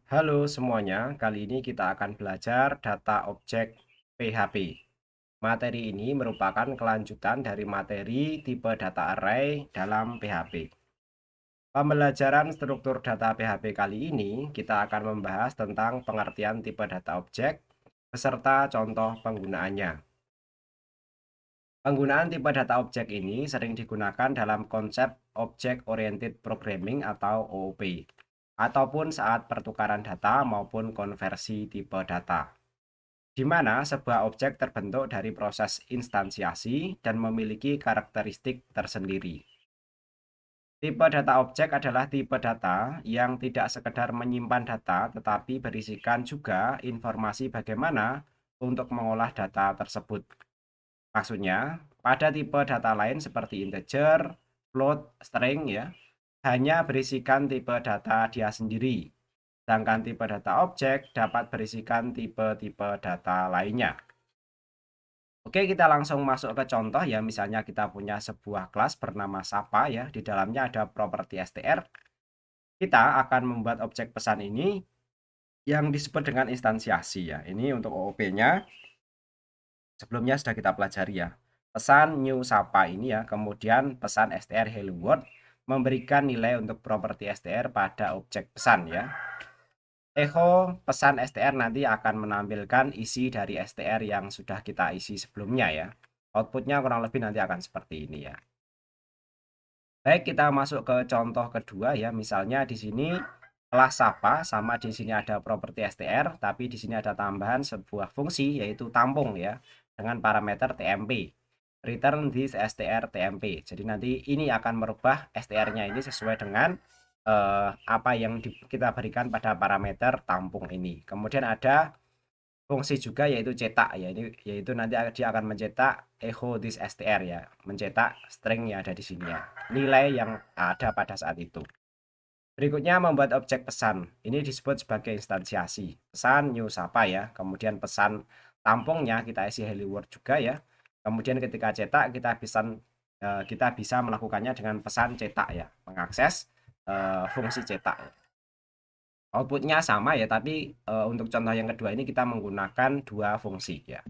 Halo semuanya, kali ini kita akan belajar data objek PHP. Materi ini merupakan kelanjutan dari materi tipe data array dalam PHP. Pembelajaran struktur data PHP kali ini, kita akan membahas tentang pengertian tipe data objek beserta contoh penggunaannya. Penggunaan tipe data objek ini sering digunakan dalam konsep Object Oriented Programming atau OOP, ataupun saat pertukaran data maupun konversi tipe data, di mana sebuah objek terbentuk dari proses instansiasi dan memiliki karakteristik tersendiri. Tipe data objek adalah tipe data yang tidak sekedar menyimpan data, tetapi berisikan juga informasi bagaimana untuk mengolah data tersebut. Maksudnya, pada tipe data lain seperti integer, float, string ya, hanya berisikan tipe data dia sendiri. Sedangkan tipe data objek dapat berisikan tipe-tipe data lainnya. Oke, kita langsung masuk ke contoh ya. Misalnya kita punya sebuah kelas bernama Sapa ya. Di dalamnya ada properti str. Kita akan membuat objek pesan ini yang disebut dengan instansiasi ya. Ini untuk OOP-nya. Sebelumnya sudah kita pelajari ya. Pesan new Sapa ini ya. Kemudian pesan str hello world memberikan nilai untuk properti str pada objek pesan ya. Echo pesan str nanti akan menampilkan isi dari str yang sudah kita isi sebelumnya ya. Outputnya kurang lebih nanti akan seperti ini ya. Baik, kita masuk ke contoh kedua ya. Misalnya di sini kelas Sapa sama di sini ada properti str, tapi di sini ada tambahan sebuah fungsi yaitu tampung ya dengan parameter tmp. Return this str tmp. Jadi nanti ini akan merubah str-nya ini sesuai dengan apa yang kita berikan pada parameter tampung ini. Kemudian ada fungsi juga yaitu cetak ya, ini yaitu nanti dia akan mencetak echo this str ya, mencetak string yang ada di sini ya, nilai yang ada pada saat itu. Berikutnya membuat objek pesan, ini disebut sebagai instansiasi. Pesan new Sapa ya, kemudian pesan tampungnya kita isi hello world juga ya. Kemudian ketika cetak kita bisa melakukannya dengan pesan cetak ya, mengakses fungsi cetak. Outputnya sama ya, tapi untuk contoh yang kedua ini kita menggunakan dua fungsi ya.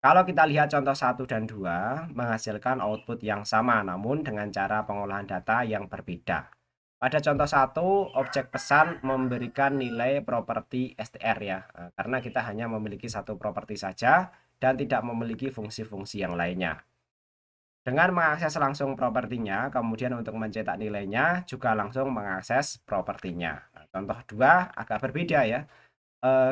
Kalau kita lihat contoh 1 dan 2 menghasilkan output yang sama namun dengan cara pengolahan data yang berbeda. Pada contoh 1, objek pesan memberikan nilai properti str ya, karena kita hanya memiliki satu properti saja dan tidak memiliki fungsi-fungsi yang lainnya. Dengan mengakses langsung propertinya, kemudian untuk mencetak nilainya juga langsung mengakses propertinya. Nah, contoh 2 agak berbeda ya.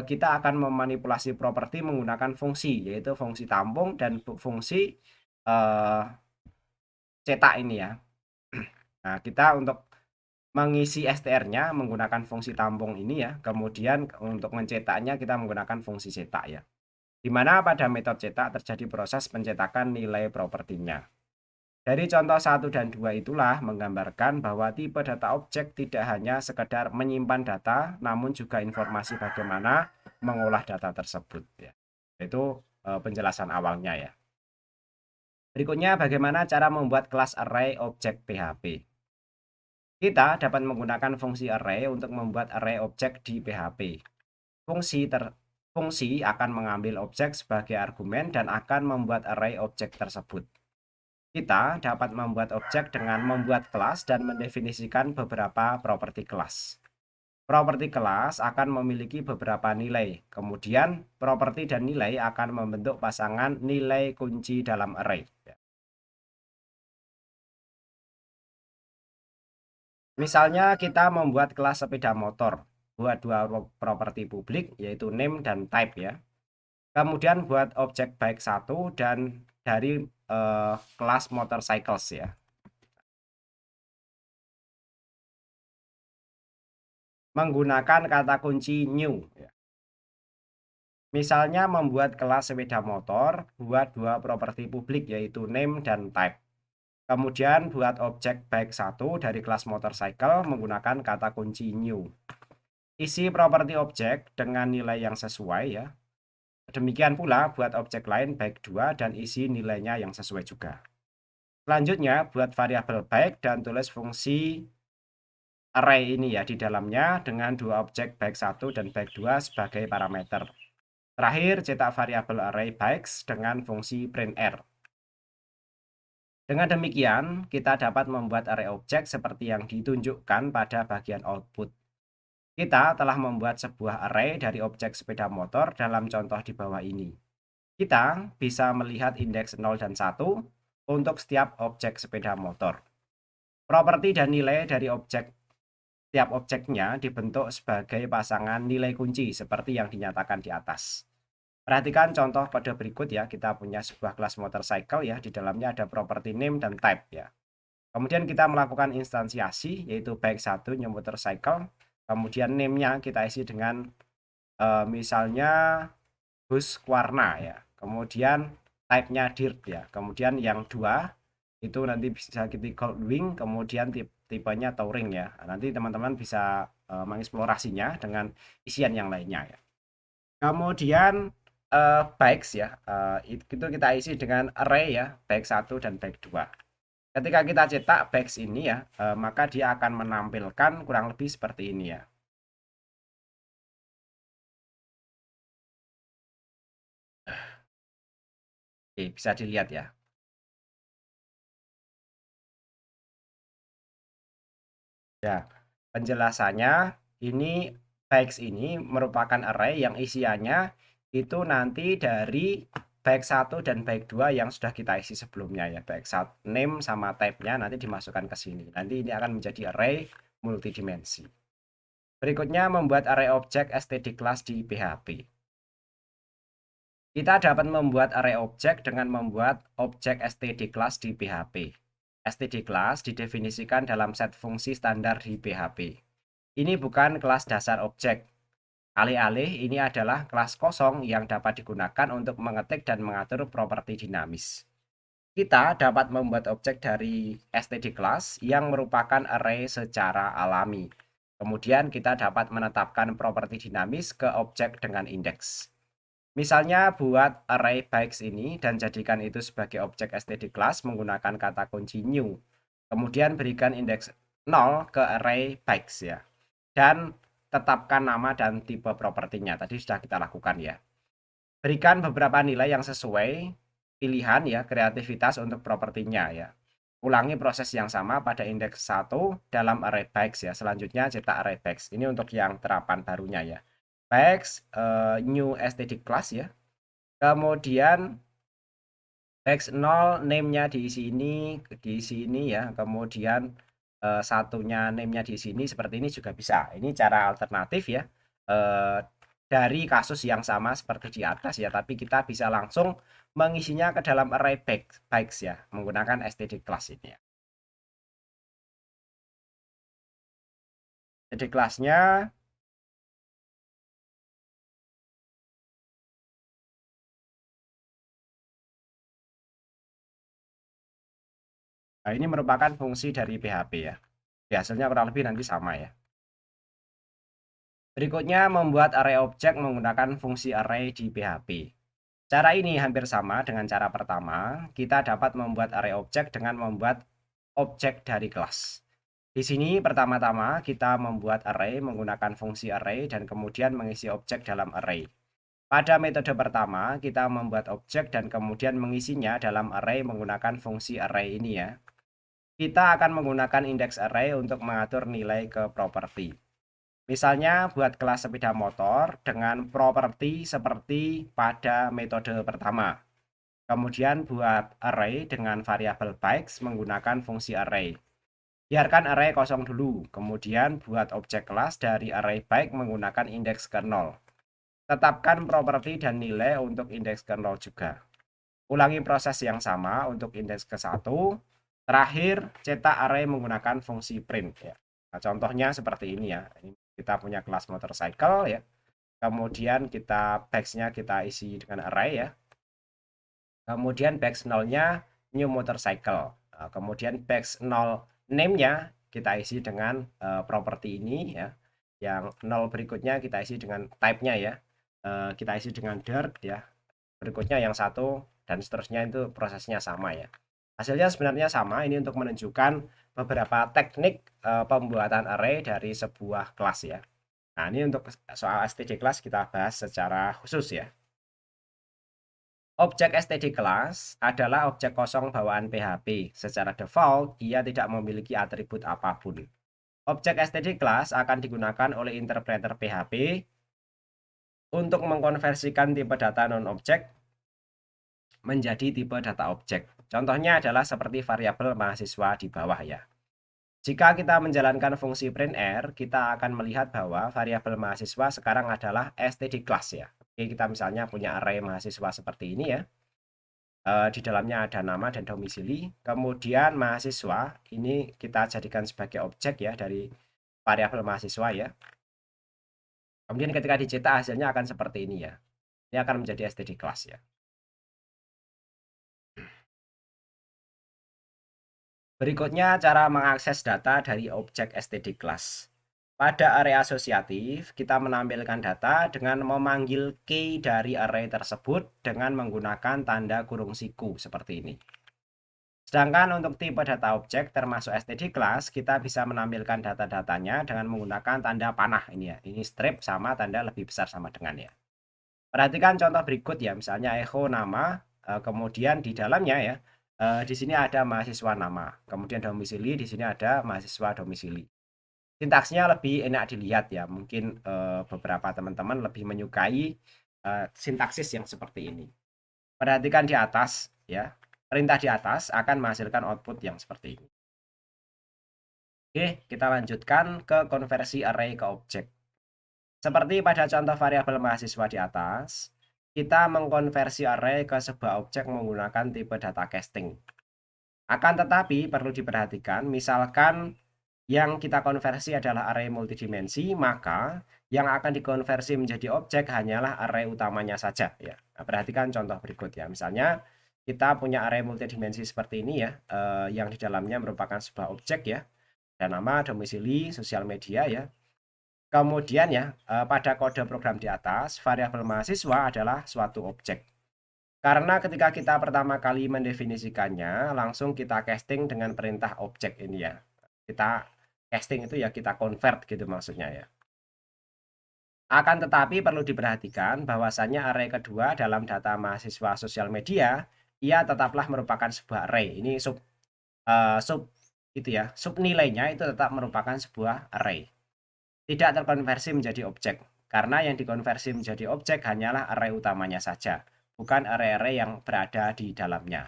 Kita akan memanipulasi properti menggunakan fungsi, yaitu fungsi tampung dan fungsi eh, cetak ini ya. Nah, kita untuk mengisi str-nya menggunakan fungsi tampung ini ya. Kemudian untuk mencetaknya kita menggunakan fungsi cetak ya. Di mana pada metode cetak terjadi proses pencetakan nilai propertinya. Dari contoh 1 dan 2 itulah menggambarkan bahwa tipe data objek tidak hanya sekedar menyimpan data, namun juga informasi bagaimana mengolah data tersebut ya. Itu penjelasan awalnya ya. Berikutnya bagaimana cara membuat kelas array objek PHP. Kita dapat menggunakan fungsi array untuk membuat array objek di PHP. Fungsi akan mengambil objek sebagai argumen dan akan membuat array objek tersebut. Kita dapat membuat objek dengan membuat kelas dan mendefinisikan beberapa properti kelas. Properti kelas akan memiliki beberapa nilai. Kemudian, properti dan nilai akan membentuk pasangan nilai kunci dalam array. Misalnya kita membuat kelas sepeda motor, buat dua properti publik yaitu name dan type ya. Kemudian buat objek baik satu dan dari kelas motorcycles ya. Menggunakan kata kunci new ya. Misalnya membuat kelas sepeda motor, buat dua properti publik yaitu name dan type. Kemudian buat objek baik satu dari kelas motorcycle menggunakan kata kunci new. Isi properti objek dengan nilai yang sesuai ya. Demikian pula buat objek lain baik dua dan isi nilainya yang sesuai juga. Selanjutnya buat variabel baik dan tulis fungsi array ini ya di dalamnya dengan dua objek bike1 dan bike2 sebagai parameter. Terakhir, cetak variabel array bikes dengan fungsi printr. Dengan demikian, kita dapat membuat array objek seperti yang ditunjukkan pada bagian output. Kita telah membuat sebuah array dari objek sepeda motor dalam contoh di bawah ini. Kita bisa melihat indeks 0 dan 1 untuk setiap objek sepeda motor. Properti dan nilai dari tiap objeknya dibentuk sebagai pasangan nilai kunci seperti yang dinyatakan di atas. Perhatikan contoh pada berikut ya, kita punya sebuah kelas motorcycle ya, di dalamnya ada properti name dan type ya. Kemudian kita melakukan instansiasi yaitu bike1 new motorcycle, kemudian name-nya kita isi dengan misalnya Husqvarna ya. Kemudian type-nya dirt ya. Kemudian yang dua itu nanti bisa kita Goldwing, kemudian tipenya touring ya. Nanti teman-teman bisa mengeksplorasinya dengan isian yang lainnya ya. Kemudian bikes ya, itu kita isi dengan array ya, bike1 dan bike2. Ketika kita cetak bikes ini ya, maka dia akan menampilkan kurang lebih seperti ini ya. Oke, bisa dilihat ya. Ya, penjelasannya ini bikes ini merupakan array yang isiannya itu nanti dari bike1 dan bike2 yang sudah kita isi sebelumnya ya. Bike1 name sama type-nya nanti dimasukkan ke sini. Nanti ini akan menjadi array multidimensi. Berikutnya membuat array objek std class di PHP. Kita dapat membuat array objek dengan membuat objek std class di PHP. Std class didefinisikan dalam set fungsi standar di PHP. Ini bukan kelas dasar objek. Alih-alih ini adalah kelas kosong yang dapat digunakan untuk mengetik dan mengatur properti dinamis. Kita dapat membuat objek dari std class yang merupakan array secara alami. Kemudian kita dapat menetapkan properti dinamis ke objek dengan indeks. Misalnya buat array bikes ini dan jadikan itu sebagai objek std class menggunakan kata kunci new. Kemudian berikan indeks 0 ke array bikes ya. Dan tetapkan nama dan tipe propertinya. Tadi sudah kita lakukan ya. Berikan beberapa nilai yang sesuai pilihan ya, kreativitas untuk propertinya ya. Ulangi proses yang sama pada indeks 1 dalam array bikes ya. Selanjutnya cetak array bikes. Ini untuk yang terapan barunya ya. Bikes new std class ya. Kemudian bikes 0 name-nya diisi ini ya. Kemudian satunya name-nya di sini seperti ini juga bisa. Ini cara alternatif ya. Dari kasus yang sama seperti di atas ya, tapi kita bisa langsung mengisinya ke dalam array bikes ya menggunakan std class ini ya. Jadi kelasnya nah, ini merupakan fungsi dari PHP ya. Hasilnya kurang lebih nanti sama ya. Berikutnya membuat array objek menggunakan fungsi array di PHP. Cara ini hampir sama dengan cara pertama. Kita dapat membuat array objek dengan membuat objek dari kelas. Di sini pertama-tama kita membuat array menggunakan fungsi array dan kemudian mengisi objek dalam array. Pada metode pertama, kita membuat objek dan kemudian mengisinya dalam array menggunakan fungsi array ini ya. Kita akan menggunakan indeks array untuk mengatur nilai ke properti. Misalnya buat kelas sepeda motor dengan properti seperti pada metode pertama. Kemudian buat array dengan variabel bikes menggunakan fungsi array. Biarkan array kosong dulu, kemudian buat objek kelas dari array bike menggunakan indeks ke 0. Tetapkan properti dan nilai untuk indeks ke 0 juga. Ulangi proses yang sama untuk indeks ke 1. Terakhir, cetak array menggunakan fungsi print ya. Nah, contohnya seperti ini ya. Kita punya kelas motorcycle ya. Kemudian kita bikes-nya kita isi dengan array ya. Kemudian bikes 0-nya new motorcycle. Nah, kemudian bikes 0 name-nya kita isi dengan properti ini ya. Yang 0 berikutnya kita isi dengan type-nya ya. Kita isi dengan dirt ya. Berikutnya yang 1 dan seterusnya itu prosesnya sama ya. Hasilnya sebenarnya sama, ini untuk menunjukkan beberapa teknik pembuatan array dari sebuah kelas ya. Nah, ini untuk soal std kelas kita bahas secara khusus ya. Objek std kelas adalah objek kosong bawaan PHP. Secara default, ia tidak memiliki atribut apapun. Objek std kelas akan digunakan oleh interpreter PHP untuk mengkonversikan tipe data non-objek menjadi tipe data objek. Contohnya adalah seperti variabel mahasiswa di bawah ya. Jika kita menjalankan fungsi printr, kita akan melihat bahwa variabel mahasiswa sekarang adalah std class ya. Oke, kita misalnya punya array mahasiswa seperti ini ya. Di dalamnya ada nama dan domisili. Kemudian mahasiswa ini kita jadikan sebagai objek ya dari variabel mahasiswa ya. Kemudian ketika dicetak hasilnya akan seperti ini ya. Ini akan menjadi std class ya. Berikutnya cara mengakses data dari objek std class. Pada array asosiatif, kita menampilkan data dengan memanggil key dari array tersebut dengan menggunakan tanda kurung siku seperti ini. Sedangkan untuk tipe data objek termasuk std class, kita bisa menampilkan data-datanya dengan menggunakan tanda panah ini ya. Ini strip sama tanda lebih besar sama dengan ya. Perhatikan contoh berikut ya, misalnya echo nama, kemudian di dalamnya ya, di sini ada mahasiswa nama, kemudian domisili, di sini ada mahasiswa domisili. Sintaksnya lebih enak dilihat ya, mungkin beberapa teman-teman lebih menyukai sintaksis yang seperti ini. Perhatikan di atas ya, perintah di atas akan menghasilkan output yang seperti ini. Oke, kita lanjutkan ke konversi array ke objek. Seperti pada contoh variabel mahasiswa di atas, kita mengkonversi array ke sebuah objek menggunakan tipe data casting. Akan tetapi perlu diperhatikan, misalkan yang kita konversi adalah array multidimensi, maka yang akan dikonversi menjadi objek hanyalah array utamanya saja ya. Nah, perhatikan contoh berikut ya. Misalnya kita punya array multidimensi seperti ini ya, yang di dalamnya merupakan sebuah objek ya. Dan nama, domisili, sosial media ya. Kemudian ya, pada kode program di atas, variabel mahasiswa adalah suatu objek. Karena ketika kita pertama kali mendefinisikannya, langsung kita casting dengan perintah objek ini ya. Kita casting itu ya kita convert gitu maksudnya ya. Akan tetapi perlu diperhatikan bahwasannya array kedua dalam data mahasiswa sosial media, ia tetaplah merupakan sebuah array. Ini sub itu ya, sub nilainya itu tetap merupakan sebuah array. Tidak terkonversi menjadi objek, karena yang dikonversi menjadi objek hanyalah array utamanya saja, bukan array-array yang berada di dalamnya.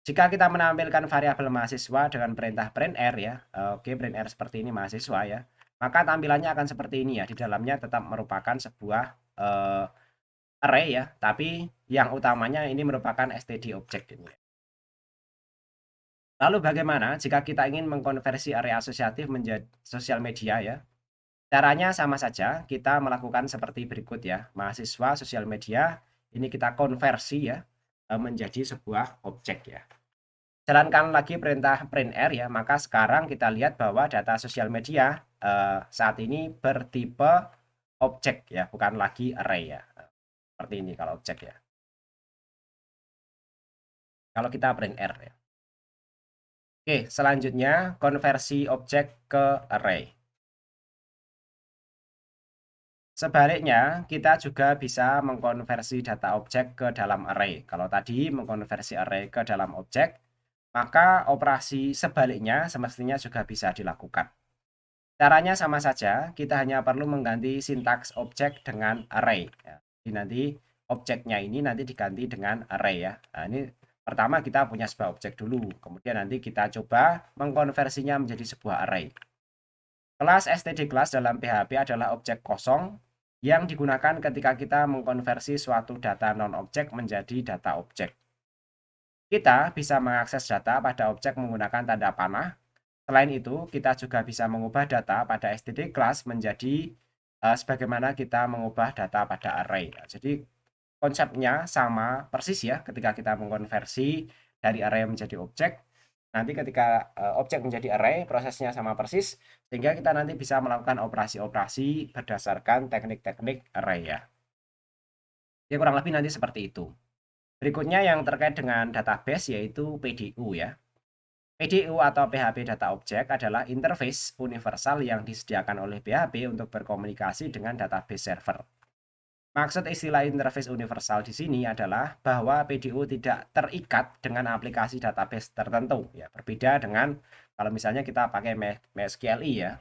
Jika kita menampilkan variabel mahasiswa dengan perintah printr ya, oke printr seperti ini mahasiswa ya, maka tampilannya akan seperti ini ya, di dalamnya tetap merupakan sebuah array ya, tapi yang utamanya ini merupakan std objek ini. Lalu bagaimana jika kita ingin mengkonversi array asosiatif menjadi sosial media ya? Caranya sama saja, kita melakukan seperti berikut ya. Mahasiswa sosial media ini kita konversi ya menjadi sebuah objek ya. Jalankan lagi perintah printr ya, maka sekarang kita lihat bahwa data sosial media saat ini bertipe objek ya, bukan lagi array ya. Seperti ini kalau objek ya. Kalau kita printr ya. Oke, selanjutnya konversi objek ke array. Sebaliknya, kita juga bisa mengkonversi data objek ke dalam array. Kalau tadi mengkonversi array ke dalam objek, maka operasi sebaliknya semestinya juga bisa dilakukan. Caranya sama saja, kita hanya perlu mengganti sintaks objek dengan array. Ya, jadi nanti objeknya ini nanti diganti dengan array ya. Nah, ini pertama kita punya sebuah objek dulu, kemudian nanti kita coba mengkonversinya menjadi sebuah array. Kelas std class dalam PHP adalah objek kosong yang digunakan ketika kita mengkonversi suatu data non-objek menjadi data objek. Kita bisa mengakses data pada objek menggunakan tanda panah. Selain itu, kita juga bisa mengubah data pada std class menjadi sebagaimana kita mengubah data pada array. Nah, jadi konsepnya sama persis ya ketika kita mengkonversi dari array menjadi objek. Nanti ketika objek menjadi array, prosesnya sama persis, sehingga kita nanti bisa melakukan operasi-operasi berdasarkan teknik-teknik array ya. Ya kurang lebih nanti seperti itu. Berikutnya yang terkait dengan database yaitu PDU ya. PDU atau PHP Data Object adalah interface universal yang disediakan oleh PHP untuk berkomunikasi dengan database server. Maksud istilah interface universal di sini adalah bahwa PDU tidak terikat dengan aplikasi database tertentu ya, berbeda dengan kalau misalnya kita pakai MySQLi ya.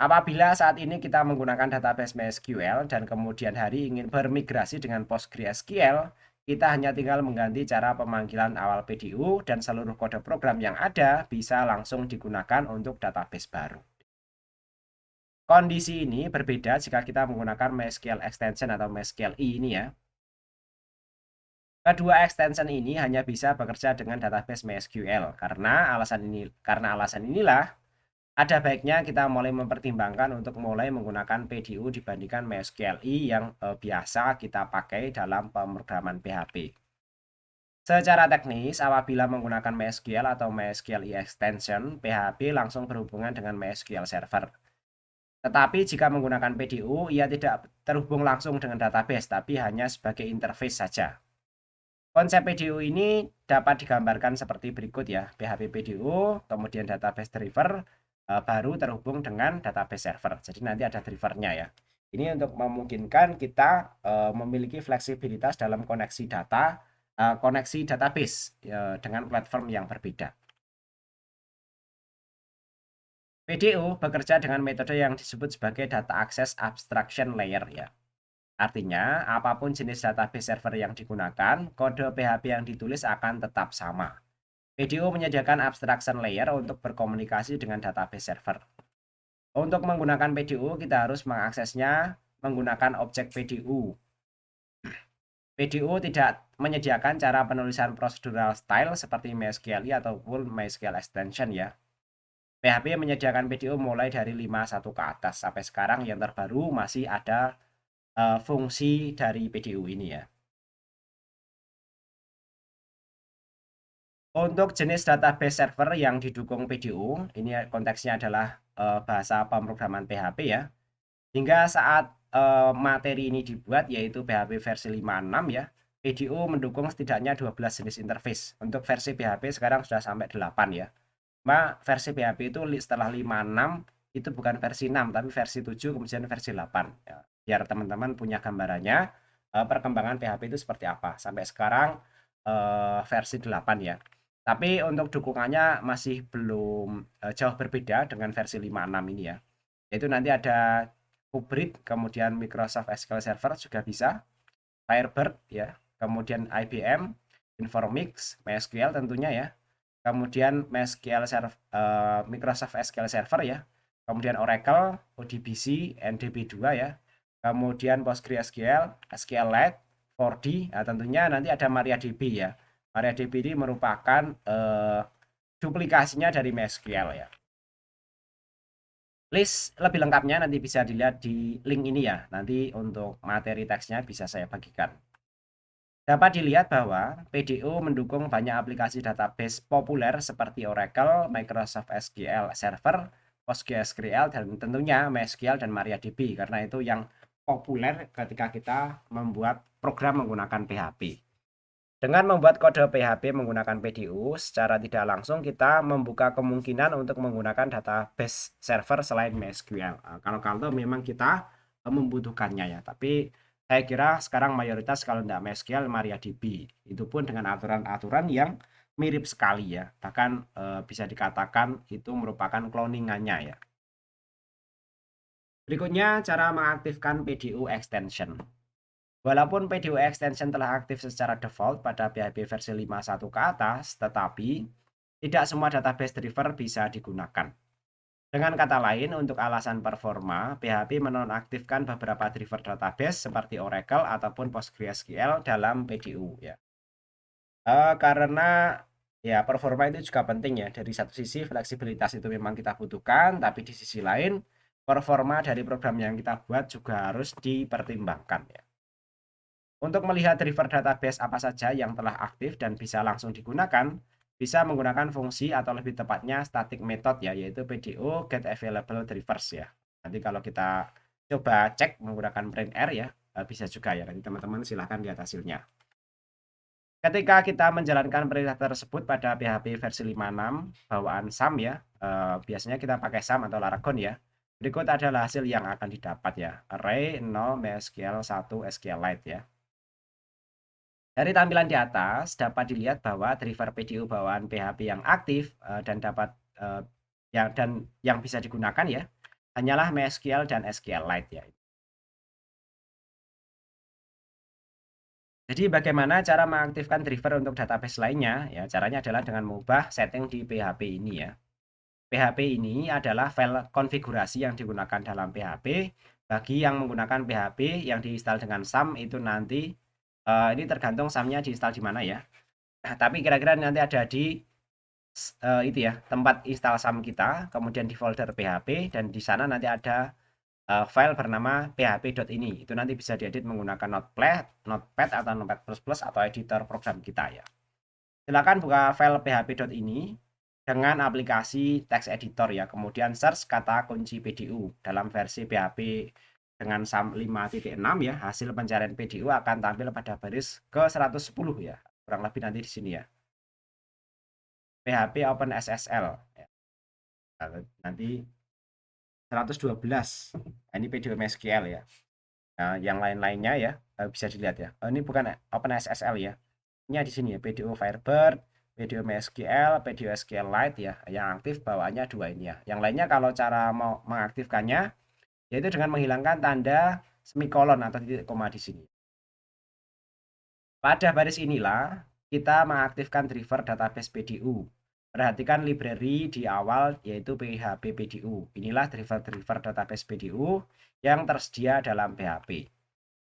Apabila saat ini kita menggunakan database MySQL dan kemudian hari ingin bermigrasi dengan PostgreSQL, kita hanya tinggal mengganti cara pemanggilan awal PDU dan seluruh kode program yang ada bisa langsung digunakan untuk database baru. Kondisi ini berbeda jika kita menggunakan MySQL extension atau MySQLi ini ya. Kedua extension ini hanya bisa bekerja dengan database MySQL karena alasan inilah ada baiknya kita mulai mempertimbangkan untuk mulai menggunakan PDU dibandingkan MySQLi yang biasa kita pakai dalam pemrograman PHP. Secara teknis, apabila menggunakan MySQL atau MySQLi extension, PHP langsung berhubungan dengan MySQL Server. Tetapi jika menggunakan PDU, ia tidak terhubung langsung dengan database, tapi hanya sebagai interface saja. Konsep PDU ini dapat digambarkan seperti berikut ya. PHP PDU, kemudian database driver, baru terhubung dengan database server. Jadi nanti ada drivernya ya. Ini untuk memungkinkan kita memiliki fleksibilitas dalam koneksi data, koneksi database dengan platform yang berbeda. PDU bekerja dengan metode yang disebut sebagai Data Access Abstraction Layer ya. Artinya, apapun jenis database server yang digunakan, kode PHP yang ditulis akan tetap sama. PDU menyediakan abstraction layer untuk berkomunikasi dengan database server. Untuk menggunakan PDU, kita harus mengaksesnya menggunakan objek PDU. PDU tidak menyediakan cara penulisan procedural style seperti MySQLi ataupun MySQL extension ya. PHP menyediakan PDU mulai dari 5.1 ke atas. Sampai sekarang yang terbaru masih ada fungsi dari PDU ini ya. Untuk jenis database server yang didukung PDU, ini konteksnya adalah bahasa pemrograman PHP ya. Hingga saat materi ini dibuat yaitu PHP versi 5.6 ya, PDU mendukung setidaknya 12 jenis interface. Untuk versi PHP sekarang sudah sampai 8 ya. Versi PHP itu setelah 5.6 itu bukan versi 6 tapi versi 7 kemudian versi 8 ya. Biar teman-teman punya gambarannya perkembangan PHP itu seperti apa. Sampai sekarang versi 8 ya. Tapi untuk dukungannya masih belum jauh berbeda dengan versi 5.6 ini ya. Yaitu nanti ada Kubrit, kemudian Microsoft SQL Server juga bisa, Firebird ya, kemudian IBM, Informix, MySQL tentunya ya, kemudian Microsoft SQL Server ya, kemudian Oracle, ODBC, NDB2 ya, kemudian PostgreSQL, SQLite, 4D, nah tentunya nanti ada MariaDB ya. MariaDB ini merupakan duplikasinya dari MySQL ya. List lebih lengkapnya nanti bisa dilihat di link ini ya. Nanti untuk materi teksnya bisa saya bagikan. Dapat dilihat bahwa PDU mendukung banyak aplikasi database populer seperti Oracle, Microsoft SQL Server, PostgreSQL, dan tentunya MySQL dan MariaDB karena itu yang populer ketika kita membuat program menggunakan PHP. Dengan membuat kode PHP menggunakan PDU, secara tidak langsung kita membuka kemungkinan untuk menggunakan database server selain MySQL. Kalau memang kita membutuhkannya ya, tapi saya kira sekarang mayoritas kalau tidak MySQL, MariaDB. Itu pun dengan aturan-aturan yang mirip sekali ya, bahkan bisa dikatakan itu merupakan cloningannya ya. Berikutnya cara mengaktifkan PDU extension. Walaupun PDU extension telah aktif secara default pada PHP versi 5.1 ke atas, tetapi tidak semua database driver bisa digunakan. Dengan kata lain, untuk alasan performa, PHP menonaktifkan beberapa driver database seperti Oracle ataupun PostgreSQL dalam PDU ya. Karena ya performa itu juga penting ya. Dari satu sisi fleksibilitas itu memang kita butuhkan, tapi di sisi lain performa dari program yang kita buat juga harus dipertimbangkan ya. Untuk melihat driver database apa saja yang telah aktif dan bisa langsung digunakan, bisa menggunakan fungsi atau lebih tepatnya static method ya, yaitu PDO get available drivers ya. Nanti kalau kita coba cek menggunakan print R ya, bisa juga ya. Nanti teman-teman silahkan lihat hasilnya. Ketika kita menjalankan perintah tersebut pada PHP versi 56 bawaan SAM ya, biasanya kita pakai SAM atau Laragon ya. Berikut adalah hasil yang akan didapat ya, array 0, MySQL 1, SQLite ya. Dari tampilan di atas dapat dilihat bahwa driver PDU bawaan PHP yang aktif dan dapat yang bisa digunakan ya, hanyalah MySQL dan SQLite ya. Jadi bagaimana cara mengaktifkan driver untuk database lainnya? Ya, caranya adalah dengan mengubah setting di PHP ini ya. PHP ini adalah file konfigurasi yang digunakan dalam PHP. Bagi yang menggunakan PHP yang diinstal dengan SAM itu nanti ini tergantung SAM-nya diinstal di mana ya. Tapi kira-kira nanti ada di itu ya, tempat install SAM kita, kemudian di folder PHP dan di sana nanti ada file bernama php.ini. Itu nanti bisa diedit menggunakan Notepad atau Notepad++ atau editor program kita ya. Silakan buka file php.ini dengan aplikasi text editor ya. Kemudian search kata kunci PDU dalam versi PHP dengan SAM 5.6 ya. Hasil pencarian PDU akan tampil pada baris ke 110 ya. Kurang lebih nanti di sini ya. PHP OpenSSL ya. Nanti 112. Nah, ini PDU MySQL ya. Nah, yang lain-lainnya ya bisa dilihat ya. Ini bukan OpenSSL ya. Ini di sini ya, PDU Firebird, PDU MySQL, PDU SQLite ya. Yang aktif bawaannya dua ini ya. Yang lainnya kalau cara mau mengaktifkannya yaitu dengan menghilangkan tanda semikolon atau titik koma di sini. Pada baris inilah kita mengaktifkan driver database PDU. Perhatikan library di awal yaitu PHP PDU. Inilah driver-driver database PDU yang tersedia dalam PHP.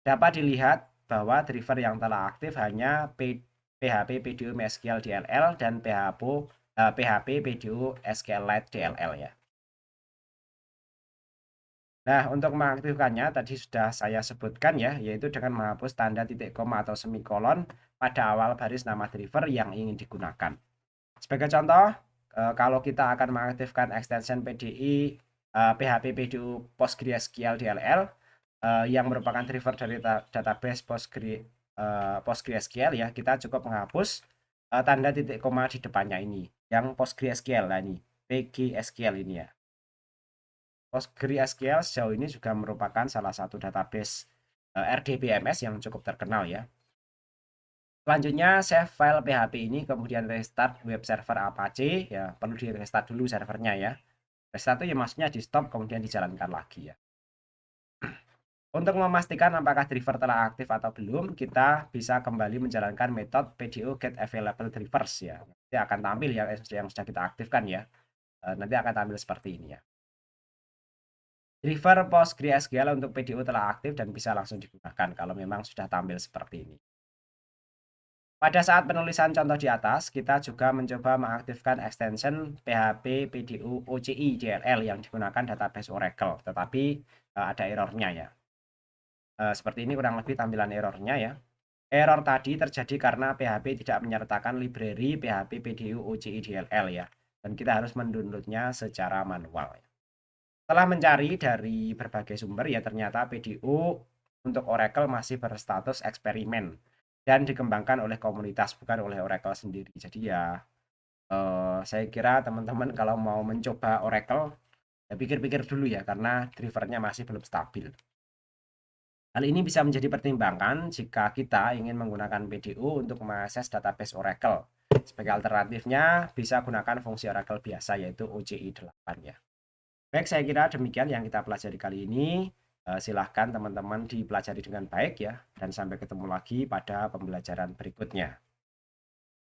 Dapat dilihat bahwa driver yang telah aktif hanya PHP PDU MySQL DLL dan PHP PDU SQLite DLL ya. Nah, untuk mengaktifkannya tadi sudah saya sebutkan ya, yaitu dengan menghapus tanda titik koma atau semikolon pada awal baris nama driver yang ingin digunakan. Sebagai contoh, kalau kita akan mengaktifkan extension PDI PHP PDU PostgreSQL DLL yang merupakan driver dari database PostgreSQL ya, kita cukup menghapus tanda titik koma di depannya ini, yang PostgreSQL lah ini, PGSQL ini ya. PostgreSQL sejauh ini juga merupakan salah satu database RDBMS yang cukup terkenal ya. Selanjutnya save file PHP ini kemudian restart web server Apache ya, perlu di restart dulu servernya ya. Restart itu ya maksudnya di stop kemudian dijalankan lagi ya. Untuk memastikan apakah driver telah aktif atau belum, kita bisa kembali menjalankan metode PDO get available drivers ya. Nanti akan tampil ya yang sudah kita aktifkan ya. Nanti akan tampil seperti ini ya. Driver PostgreSQL untuk PDO telah aktif dan bisa langsung digunakan kalau memang sudah tampil seperti ini. Pada saat penulisan contoh di atas, kita juga mencoba mengaktifkan extension PHP PDU OCI DLL yang digunakan database Oracle, tetapi ada errornya ya. Seperti ini kurang lebih tampilan errornya ya. Error tadi terjadi karena PHP tidak menyertakan library PHP PDU OCI DLL ya, dan kita harus mendownloadnya secara manual ya. Setelah mencari dari berbagai sumber ya ternyata PDU untuk Oracle masih berstatus eksperimen dan dikembangkan oleh komunitas bukan oleh Oracle sendiri. Jadi ya saya kira teman-teman kalau mau mencoba Oracle ya pikir-pikir dulu ya karena drivernya masih belum stabil. Hal ini bisa menjadi pertimbangan jika kita ingin menggunakan PDU untuk mengakses database Oracle. Sebagai alternatifnya bisa gunakan fungsi Oracle biasa yaitu OCI 8 ya. Baik, saya kira demikian yang kita pelajari kali ini. Silahkan teman-teman dipelajari dengan baik ya, dan sampai ketemu lagi pada pembelajaran berikutnya.